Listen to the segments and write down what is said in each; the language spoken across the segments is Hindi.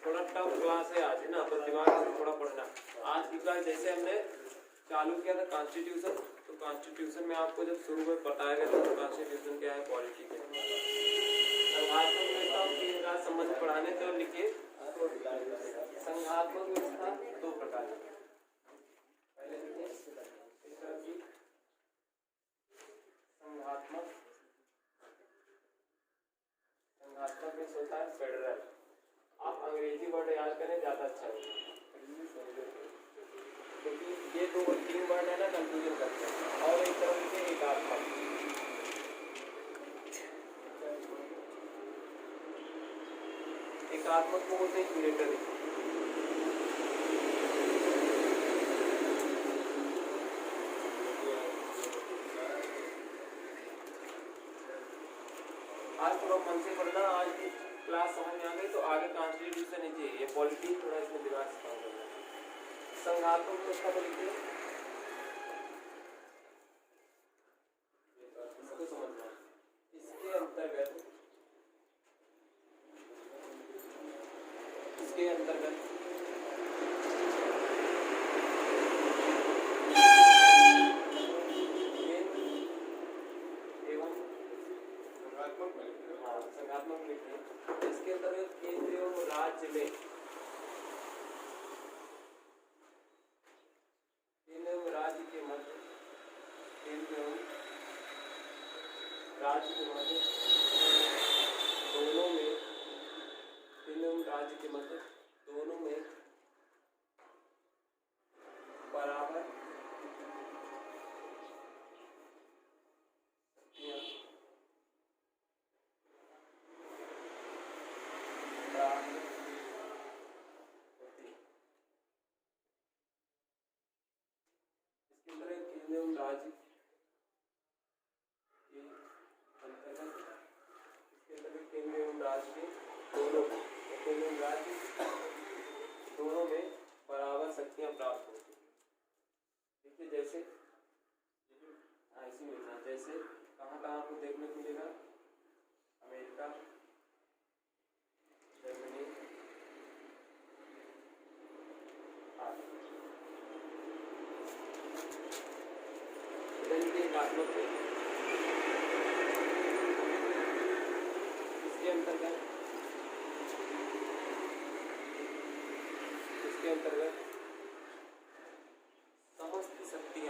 थोड़ा टफ क्लास है आज, है ना, तो दिमाग से थोड़ा पढ़ना। आज की क्लास जैसे हमने चालू किया था कॉन्स्टिट्यूशन, तो कॉन्स्टिट्यूशन में आपको जब शुरू में बताया गया था कॉन्स्टिट्यूशन क्या है, पॉलिटी क्या है। संघात्मक व्यवस्था के साथ संबंध पढ़ाने तो लिखिए संघात्मक व्यवस्था दो प्रकार की। पहले लिखिए इस तरह की संघात्मक में होता है फेडरल। आप अंग्रेजी वर्ड याद करें ज़्यादा अच्छा है, क्योंकि ये दो तीन वर्ड है ना कंफ्यूजन करते हैं। और एक तरह लिखिए एकात्मक। एकात्मक को बोलते हैं यूनिटरी। आज थोड़ा मन से पढ़ना, आज की क्लास समझ में आ गई तो आगे कॉन्स्टिट्यूशन है जी, ये पॉलिटी थोड़ा इसमें दिमाग से काम करना। संघात्मक व्यवस्था को लिखिए, इसको समझना। इसके अंतर्गत संघात्मक लिखिए। इसके अंतर्गत केंद्र एवं राज्य में केंद्र एवं राज्य के मध्य दोनों में केंद्र एवं राज्य के मध्य दोनों में बराबर राज्य के अंतर्गत केंद्र एवं राज्य दोनों में बराबर शक्तियां प्राप्त होती हैं। देखिए जैसे ऐसी मिलना, जैसे कहाँ कहाँ आपको देखने को मिलेगा, अमेरिका, जर्मनी, एकात्मक इसके अंतर्गत समस्त शक्तियां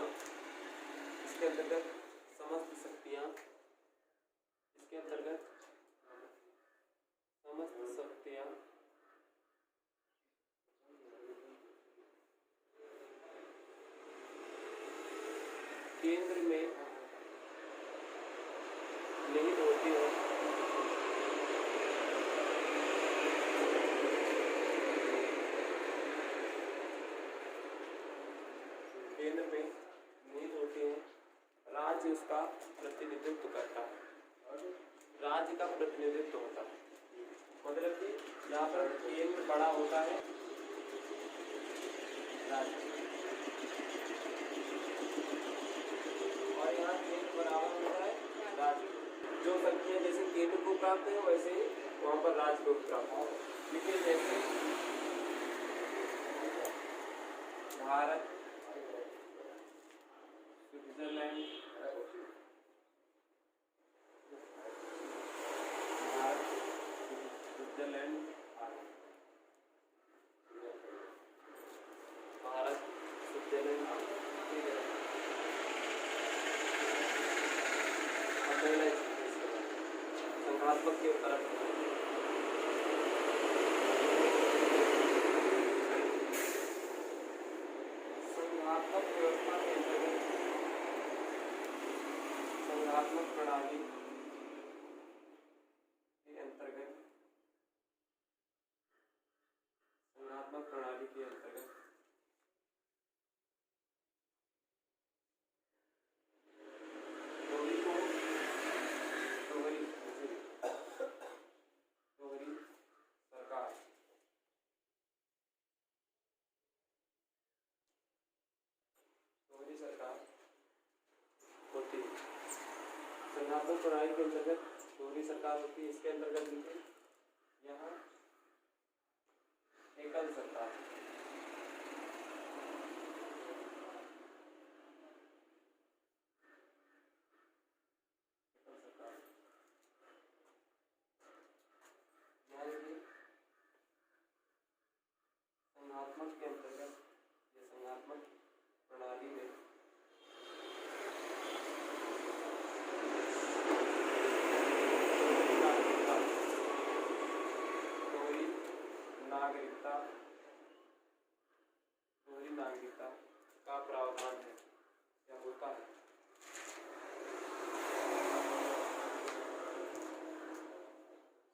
केंद्र में निहित होती है। केंद्र में निहित होती है, राज्य उसका प्रतिनिधित्व करता है, राज्य का प्रतिनिधित्व होता है। मतलब कि यहाँ पर केंद्र बड़ा होता है, राज्य, और यहाँ केंद्र बराबर होता है राज्य। जो शक्तियाँ जैसे केंद्र को प्राप्त है वैसे ही वहाँ पर राज्य को प्राप्त है। लेकिन जैसे भारत, स्विट्जरलैंड, संघात्मक के तरफ संघात्मक व्यवस्था के अंतर्गत संघात्मक प्रणाली के अंतर्गत संघात्मक प्रणाली के अंतर्गत दोहरी सरकार होती है। इसके अंतर्गत देखिए यहाँ नागरिकता का प्रावधान है या होता है।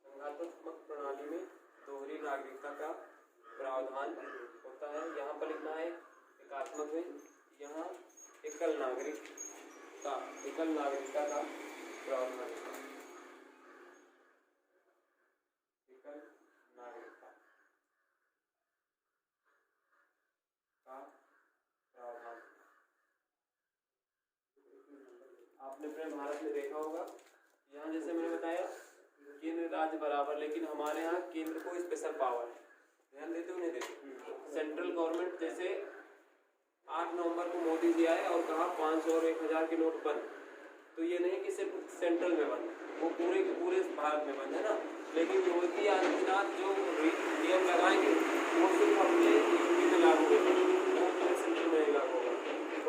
संघात्मक प्रणाली में दोहरी नागरिकता का प्रावधान होता है। यहाँ पर लिखना है एकात्मक में, यहाँ एकल नागरिकता का प्रावधान होता है। एकल नागरिकता का प्रावधान आपने अपने भारत में देखा होगा, यहाँ जैसे मैंने बताया केंद्र राज्य बराबर, लेकिन हमारे यहाँ केंद्र को स्पेशल पावर है। ध्यान देते हो नहीं देते? सेंट्रल गवर्नमेंट जैसे 8 नवंबर को मोदी जी आए और कहा 500 और 1000 के नोट बंद, तो ये नहीं कि सिर्फ सेंट्रल में बंद, वो पूरे के पूरे भारत में बंद है ना। लेकिन योगी आदित्यनाथ जो नियम लगाएंगे वो सिर्फ अपने यूपी में लागू होगा, वो पूरे सेंट्रल में नहीं लागू होगा।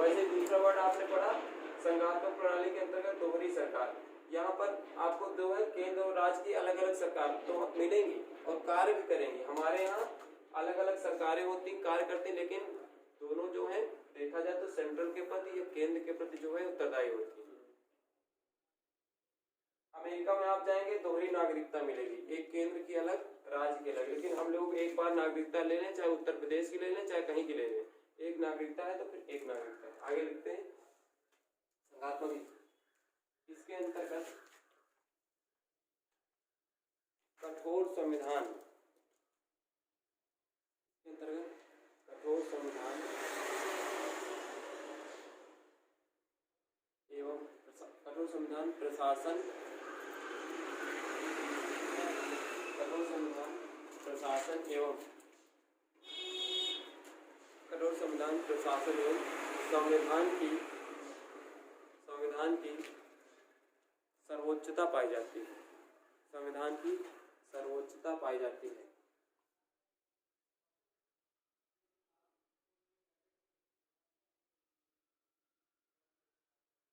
वैसे दूसरा वर्ड आपने पढ़ा संघात्मक प्रणाली के अंतर्गत दोहरी सरकार। यहाँ पर आपको जो है केंद्र और राज्य की अलग अलग सरकार तो मिलेंगी और कार्य भी करेंगे। हमारे यहाँ अलग अलग सरकारें होती, कार्य करती, लेकिन दोनों जो है देखा जाए तो सेंट्रल के प्रति या केंद्र के प्रति जो है उत्तरदायी होती है। अमेरिका में आप जाएंगे दोहरी नागरिकता मिलेगी, एक केंद्र की अलग, राज्य की अलग, लेकिन हम लोग एक बार नागरिकता ले लें, चाहे उत्तर प्रदेश की ले लें चाहे कहीं की ले लें, एक नागरिकता है तो फिर एक नागरिकता है। आगे लिखते हैं संघात्मक, इसके अंतर्गत कठोर संविधान, इसके अंतर्गत कठोर संविधान एवं कठोर संविधान प्रशासन, कठोर संविधान प्रशासन एवं कठोर संविधान प्रशासन एवं संविधान की सर्वोच्चता पाई जाती है। संविधान की सर्वोच्चता पाई जाती है।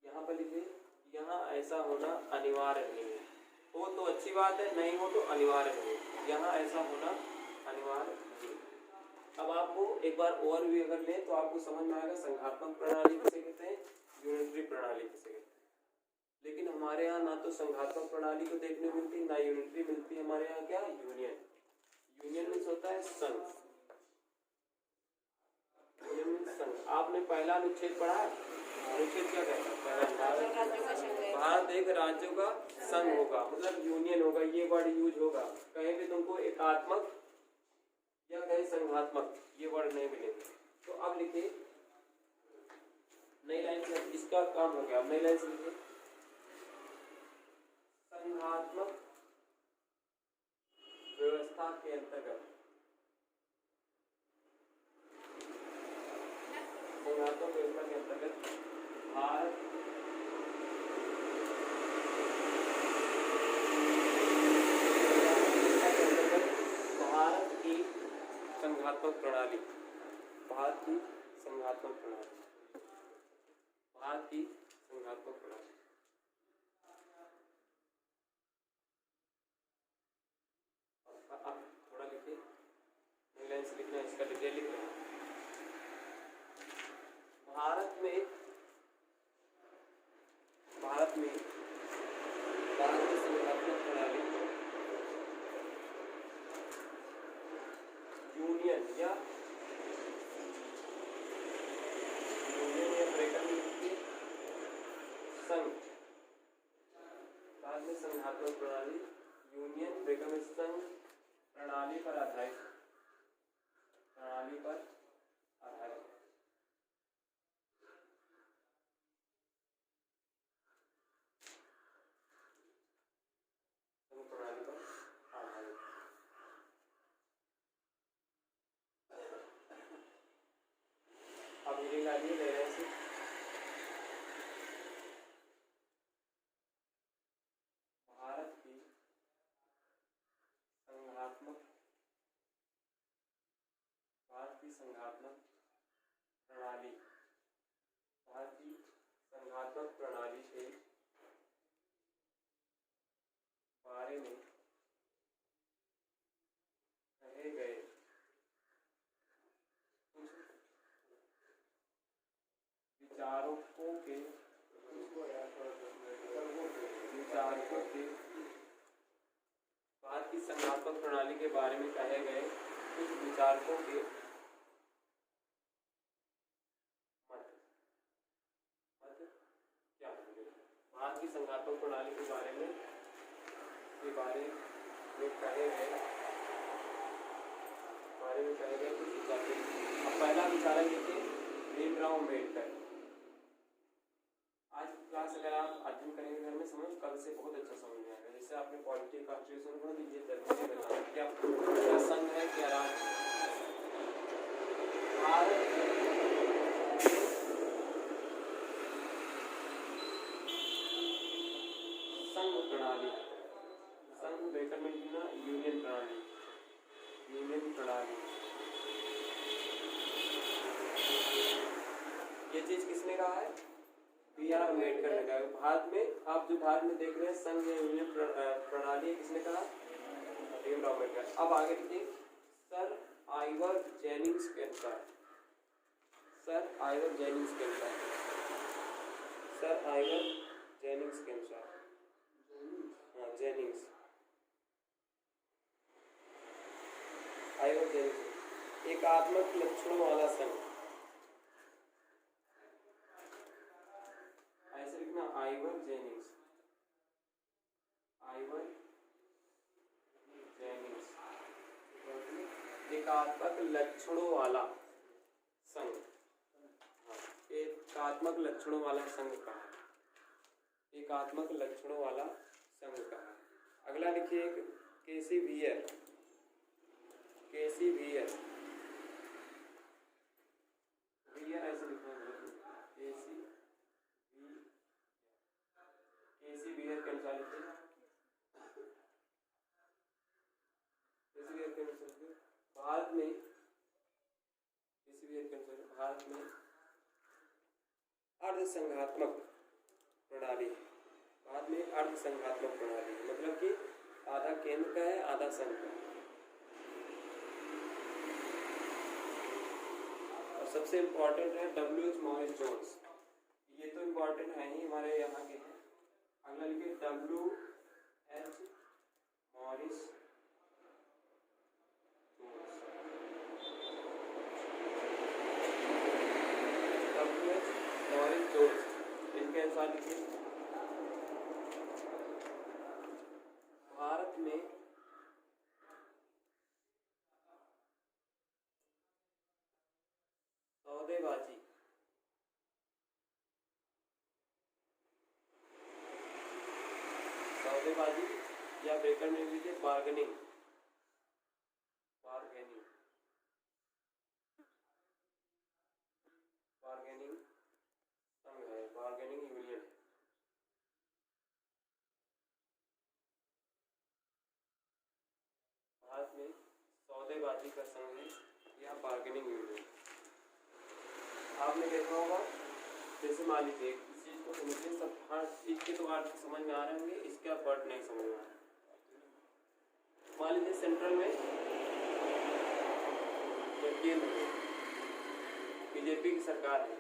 यहाँ पर लिखिए, यहाँ ऐसा होना अनिवार्य नहीं है। हो तो अच्छी बात है, नहीं हो तो अनिवार्य नहीं है। यहाँ ऐसा होना अनिवार्य नहीं। अब आपको एक बार और भी अगर लें तो आपको समझ में आएगा संघात्मक प्रणाली किसे कहते हैं, यूनिटरी प्रणाली किसे कहते हैं। लेकिन हमारे यहाँ ना तो संघात्मक प्रणाली को देखने मिलती, ना यूनिटरी मिलती। हमारे यहाँ क्या, यूनियन। यूनियन मीन्स होता है संघ। यूनियन मीन्स संघ। आपने पहला अनुच्छेद पढ़ा है? अनुच्छेद क्या कहता है? भारत एक राज्यों का संघ होगा, मतलब यूनियन होगा, ये वर्ड यूज होगा। कहीं भी तुमको एकात्मक या कहीं संघात्मक ये वर्ड नहीं मिलेंगे। तो अब लिखिए नई लाइन से, इसका काम हो गया। अब नई लाइन से लिखिए संघात्मक व्यवस्था के अंतर्गत, संघात्मक व्यवस्था के अंतर्गत भारत की संघात्मक प्रणाली, भारत की संघात्मक प्रणाली, भारत की संघात्मक प्रणाली। अब थोड़ा लिखिए, लाइन से लिखना है, इसका डिटेल लिख रहे हैं। भारत में भारत की संघात्मक प्रणाली यूनियन या संघ, भारत में संघात्मक प्रणाली यूनियन ब्रेकअप संघ प्रणाली पर आधारित, प्रणाली पर आधारित। प्रणाली पर आधारित। अब ये गाली ले रहे हैं भारत की संघात्मक प्रणाली, भारत की संघात्मक प्रणाली के बारे में कहे गए भारत की संघात्मक प्रणाली के बारे में कहे गए कुछ विचारकों के मत क्या है? भारत की संघात्मक प्रणाली के बारे में कहे गए कुछ विचारक। अब पहला विचारक लिखिए भीमराव अम्बेडकर। आज की क्लास अगर आप अध्ययन करेंगे घर में समझ कल से बहुत अच्छा समझ में आएगा। जैसे आपने पॉलिटी कॉन्स्टिट्यूशन पढ़ा तो ये तरीके बताना क्या संघ है क्या राज्य है। संघ प्रणाली, संघ ब्रैकेट में लिखना यूनियन प्रणाली, यूनियन प्रणाली। ये चीज किसने कहा है? B.R. अम्बेडकर ने कहा। भारत में आप जो भारत में देख रहे हैं संघ यूनियन प्रणाली किसने कहा? भीमराव अम्बेडकर। अब आगे देखिए सर आइवर जेनिंग्स के अनुसार, सर आइवर जेनिंग्स के अनुसार, सर आइवर जेनिंग्स के अनुसार, हाँ जेनिंग्स, आइवर जेनिंग्स एकात्मक लक्षणों वाला संघ, ऐसे लिखना आइवर जेनिंग्स, आइवर जेनिंग्स एकात्मक लक्षणों वाला संघ, एकात्मक लक्षणों वाला संघ कहा, एकात्मक लक्षणों वाला संघ कहा। अगला लिखिए केसी वियर, केसी वियर, वियर ऐसे लिखना है केसी वियर के अनुसार लिखिए, केसी वियर के अनुसार भारत में, केसी वियर के अनुसार भारत में अर्धसंघात्मक प्रणाली, भारत में अर्धसंघात्मक प्रणाली मतलब कि आधा केंद्र का है आधा संघ का है। और सबसे इम्पोर्टेंट है W.H. मॉरिस जोन्स, ये तो इम्पोर्टेंट है ही हमारे यहाँ के हैं। अगला लिखिए W.H. मॉरिस जोन्स, इनके अनुसार लिखिए भारत में सौदेबाजी, सौदेबाजी या ब्रैकेट में लीजिए बार्गेनिंग, बार्गेनिंग, बार्गेनिंग संघ है, बार्गेनिंग यूनियन है। भारत में सौदेबाजी का संघ है या बार्गेनिंग यूनियन। आपने देखा होगा जैसे मान लीजिए इस चीज को समझिए, सब हर चीज के तो अर्थ समझ में आ रहे होंगे, इसका वर्ड नहीं समझ में आ रहा। मान लीजिए सेंट्रल में या केंद्र में बीजेपी की सरकार है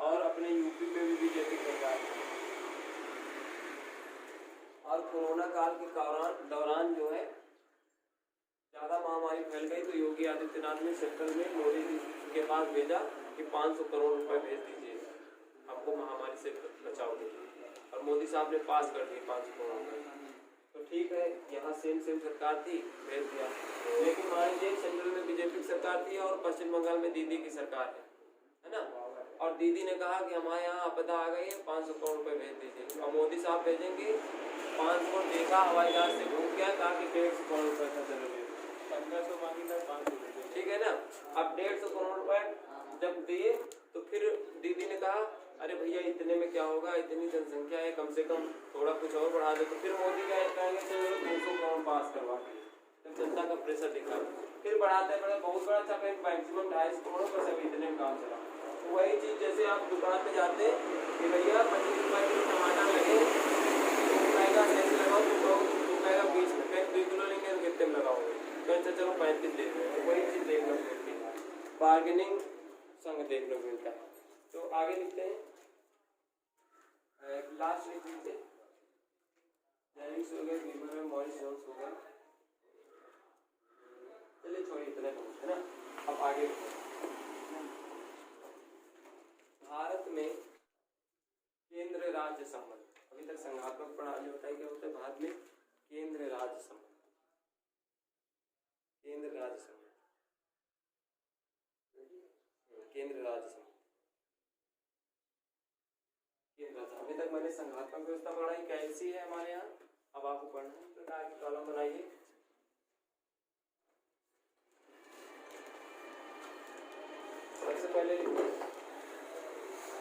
और अपने यूपी में भी बीजेपी की सरकार है, और कोरोना काल के दौरान जो है ज़्यादा महामारी फैल गई तो योगी आदित्यनाथ ने सेंट्रल में मोदी जी के पास भेजा कि 500 करोड़ रुपए भेज दीजिए हमको महामारी से बचाव के लिए, और मोदी साहब ने पास कर दिए 500 करोड़ रुपए। तो ठीक है यहाँ सेम सरकार थी, भेज दिया। लेकिन मान लीजिए सेंट्रल में बीजेपी की सरकार थी और पश्चिम बंगाल में दीदी की सरकार है ना, और दीदी ने कहा कि हमारे यहाँ आपदा आ गई है 500 करोड़ रुपए भेज दीजिए, और मोदी साहब भेजेंगे 500, देखा हवाई जहाज से घूम गया, कहा कि 150 करोड़ रुपए का जरूरी है, 1500 मांगी था 500, ठीक है ना। अब 150 करोड़ रुपए जब दिए तो फिर दीदी ने कहा अरे भैया इतने में क्या होगा, इतनी जनसंख्या है, कम से कम थोड़ा कुछ और बढ़ा दे। तो फिर मोदी क्या कहेंगे चलो 200 करोड़ पास करवा के, जब जनता का प्रेशर दिखा फिर बढ़ाते बढ़े बहुत बड़ा था, मैक्सिमम 250 करोड़ बस अभी इतने में काम चला। तो वही चीज़ जैसे आप दुकान पे जाते कि भैया 25 रुपये किलो टमाटर लगे, 2 रुपये का सेंस लगाओ, 2 रुपये का 20 रुपये 2 किलो लेंगे तो कितने में लगाओगे, तो अच्छा चलो 35 दे रहे हैं। वही चीज़ देखने को मिलती है, बार्गेनिंग संघ देखने को मिलता है। तो आगे लिखते हैं, लास्ट लिख लीजिए, जेनिंग्स हो गए, बीमर में मॉरिस जोन्स हो गए। चलिए छोड़िए, इतना बहुत है ना। अब आगे भारत में केंद्र राज्य संबंध, अभी तक संघात्मक प्रणाली होता है, क्या होता है भारत में केंद्र राज्य संबंध, केंद्र राज्य संबंध, केंद्र राज्य संबंध, केंद्र। अभी तक मैंने संघात्मक व्यवस्था पढ़ाई कैसी है हमारे यहाँ, अब आपको पढ़ना है। प्रकार की कॉलम बनाइए। सबसे पहले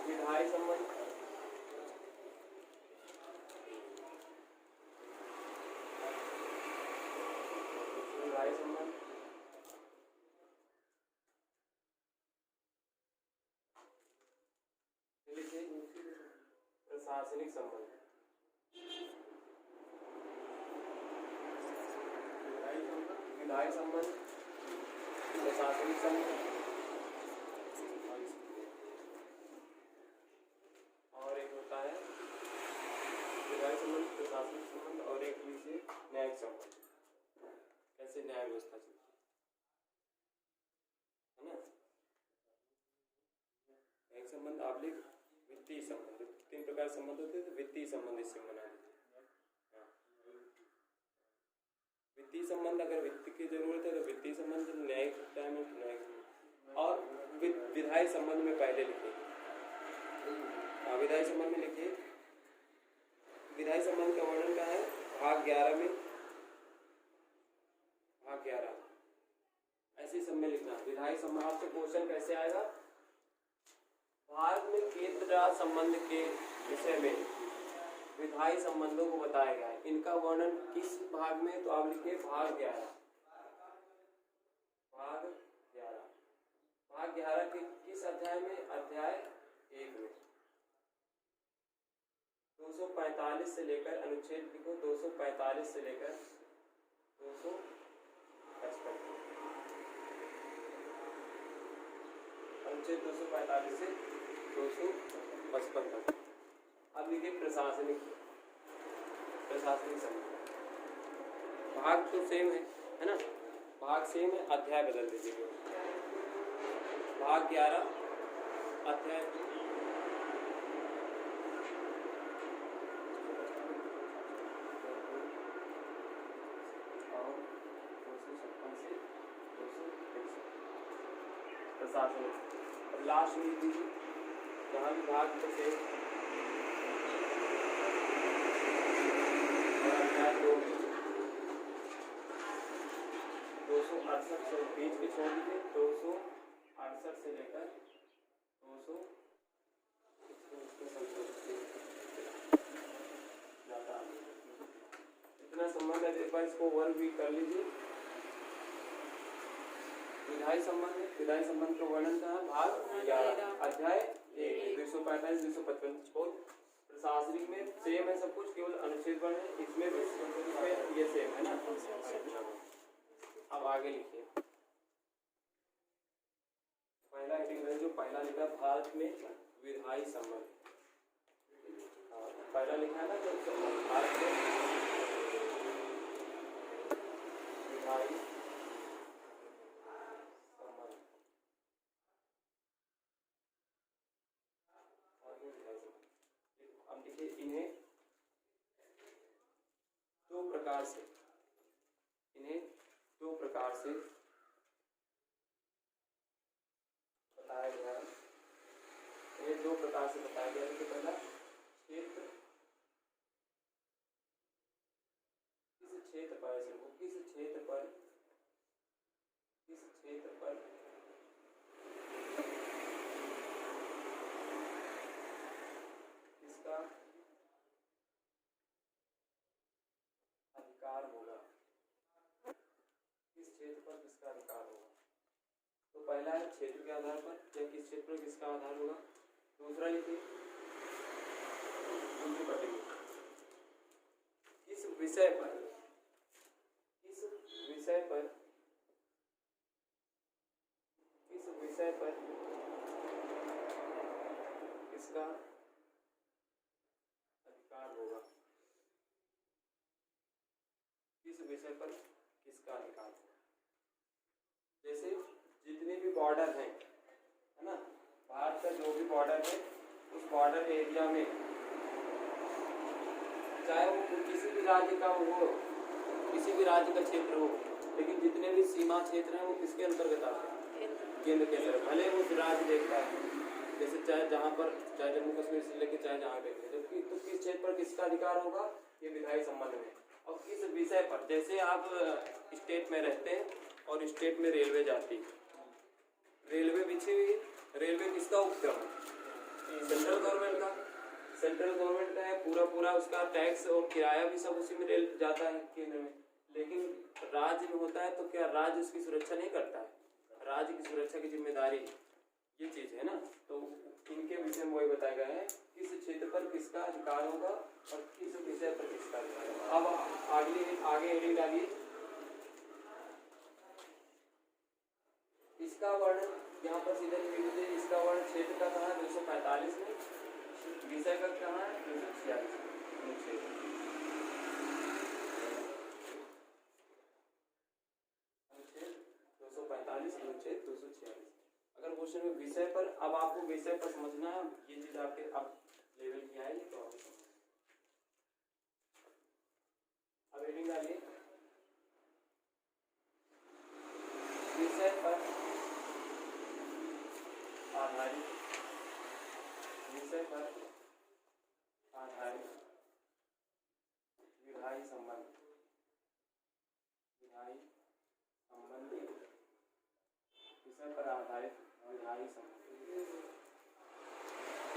विधायी संबंध, विधायी संबंध, प्रशासनिक संबंध, विधायी संबंध, प्रशासनिक संबंध, और एक होता है विधायी संबंध, प्रशासनिक संबंध, और एक लीजिए न्यायिक संबंध। कैसे न्याय व्यवस्था चलती है ना। न्यायिक संबंध आप लिख, वित्तीय संबंध, 3 प्रकार संबंध होते हैं, तो वित्तीय संबंध इससे बना लीजिए। वित्तीय संबंध, अगर वित्त की जरूरत है तो वित्तीय संबंध, न्यायिक टाइम में न्यायिक संबंध, और विधायी संबंध में पहले लिखिए। विधायी संबंध में लिखिए, विधायी संबंध का वर्णन क्या है, भाग 11 में, भाग 11 ऐसे सब में लिखना। विधायी संबंध आपसे क्वेश्चन कैसे आएगा, भारत में केंद्र राज्य संबंध के विषय में विधायी संबंधों को बताया गया है, इनका वर्णन किस भाग में, तो आप लिखिए भाग 11, भाग 11, भाग 11 के किस अध्याय में, अध्याय 1 में 245 से लेकर, अनुच्छेद लिखो 245 से लेकर 255, अनुच्छेद 245 से 255 तक। अब लिखिए प्रशासनिक, प्रशासनिक संबंध, भाग तो सेम है ना, भाग सेम है, अध्याय बदल दीजिए। भाग 11 अध्याय 2, और 256 से 261 प्रशासनिक। और लास्ट लिख दीजिए, जहाँ भी भाग तो सेम, और अध्याय 2 268 से बीच के छोड़ दीजिए, 268 से लेकर 200 इतना संबंध है। एक बार इसको वन वीक कर लीजिए। विधायी संबंध है, विधायी संबंध का वर्णन था भाग 11 अध्याय 1 245 255। प्रशासनिक में सेम है सब कुछ, केवल अनुच्छेद है, इसमें ये सेम है ना। अब आगे लिखिए, पहला हेडिंग है जो पहला लिखा भारत में विधायी संबंध, पहला लिखा है ना जो भारत में विधायी संबंध, अब देखिए इन्हें दो प्रकार से बताया गया है। ये 2 प्रकार से बताया गया है कि पहला क्षेत्र, किस क्षेत्र पर इसका अधिकार होगा, किस क्षेत्र पर किसका अधिकार होगा। तो पहला है क्षेत्र के आधार पर, या किस क्षेत्र पर किसका आधार होगा। दूसरा लिखिए किस विषय पर विषय पर किसका अधिकार है। जैसे जितने भी बॉर्डर हैं, है ना, भारत का जो भी बॉर्डर है उस बॉर्डर एरिया में चाहे वो किसी भी राज्य का हो, किसी भी राज्य का क्षेत्र हो, लेकिन जितने भी सीमा क्षेत्र हैं वो किसके अंतर्गत आते हैं, केंद्र के अंतर्गत। भले वो राज्य देखता है, जैसे चाहे जहाँ पर, चाहे जम्मू कश्मीर से लेकर चाहे जहाँ पे, जबकि तो किस क्षेत्र पर किसका अधिकार होगा, ये विधायी संबंध में। और किस विषय पर, जैसे आप स्टेट में रहते हैं और स्टेट में रेलवे जाती है, रेलवे बिछी हुई, रेलवे किसका उपक्रम है, सेंट्रल गवर्नमेंट का। सेंट्रल गवर्नमेंट का है, पूरा उसका टैक्स और किराया भी सब उसी में रेल जाता है केंद्र में। लेकिन राज्य में होता है तो क्या राज्य उसकी सुरक्षा नहीं करता है, राज्य की सुरक्षा की जिम्मेदारी ये चीज है ना। तो इनके विषय में वही बताया गया है, किस क्षेत्र पर किसका अधिकार होगा और किस विषय पर किसका अधिकार होगा। अब आगे हेडिंग डालिए, इसका वर्णन यहाँ पर सीधे लिख दीजिए। इसका वर्णन क्षेत्र का कहाँ है, 245 में, विषय का कहाँ है, 246 अनुच्छेद 245 अनुच्छेद 246। अगर क्वेश्चन में विषय पर, अब आपको विषय पर समझना है, ये चीज आपके अब लेवल की आएगी तो अब हेडिंग डालिए, विषय पर आधारित, विषय पर आधारित विधायी संबंध, विधायी संबंधी, विषय पर आधारित विधायी संबंध।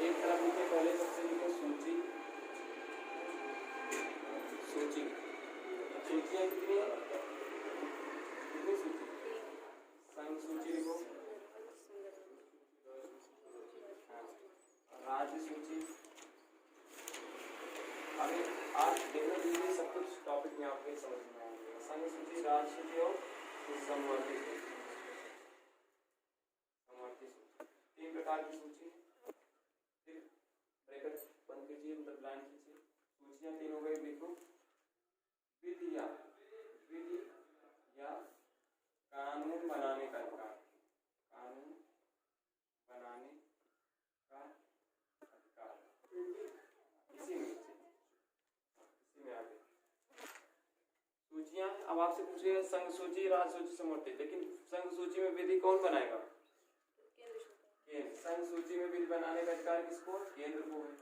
एक तरफ लिखे, पहले सबसे लिखे सूची, सूची, सूचियां कितनी है, कितनी सूची, संघ सूची लिखो, राज्य सूची। अभी आज देखने दीजिए, सब कुछ टॉपिक में आपके समझ में आएंगे। संघ सूची, राज्य सूची और समवर्ती सूची। समवर्ती सूची तीन प्रकार की सूची, फिर ब्रैकेट बंद कीजिए, मतलब लाइन कीजिए। सूचियां तीन हो गई, लिखो, विधि या कानून बनाने का अधिकार, कानून बनाने का अधिकार, इसी में आगे सूचियां। अब आपसे पूछिए संघ सूची, राज्य सूची, समवर्ती, लेकिन संघ सूची में विधि कौन बनाएगा, केंद्र। संघ सूची में विधि बनाने का अधिकार किसको, केंद्र को है।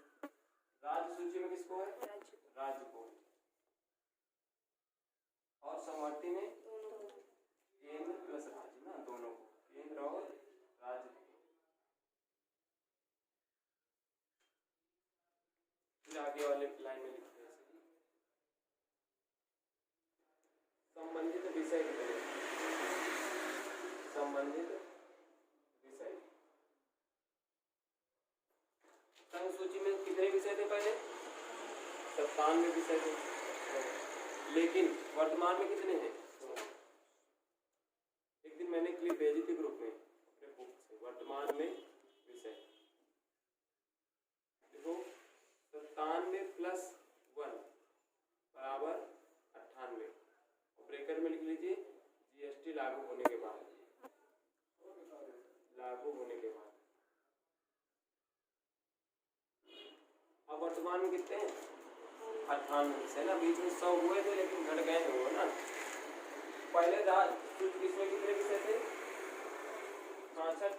राज्य सूची में किसको है, राज्य को है। और समवर्ती में केंद्र प्लस राज्य ना, दोनों को, केंद्र और राज्य को। आगे वाले लाइन में लिखते हैं, संबंधित विषय की तरह, संबंधित विषय। संघ सूची में कितने विषय थे पहले, 97 विषय थे, लेकिन वर्तमान में कितने हैं। एक दिन मैंने क्लिप भेजी थी ग्रुप में अपने बुक से, वर्तमान में विषय देखो, 97 प्लस 1 बराबर 98। ब्रेकर में लिख लीजिए, जीएसटी लागू होने के बाद, लागू होने के बाद। अब वर्तमान में कितने हैं, 98 से ना, बीच में 100 हुए थे लेकिन घट गए हैं वो ना। पहले इसमें कितने विषय थे, 65,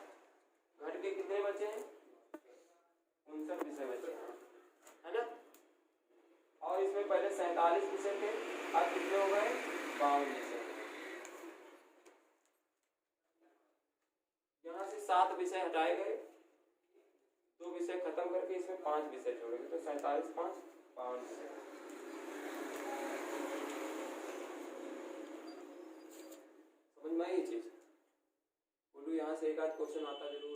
घट के कितने बचे हैं, 59 विषय बचे हैं, है ना। और इसमें पहले 47 विषय थे, अब कितने हो गए, 52 विषय। यहाँ से 7 विषय हटाए गए, 2 विषय खत्म करके इसमें 5 विषय जोड़े गए, तो 47 5 52 विषय। समझ में आई ये चीज, बोलू यहाँ से एक आध क्वेश्चन आता जरूर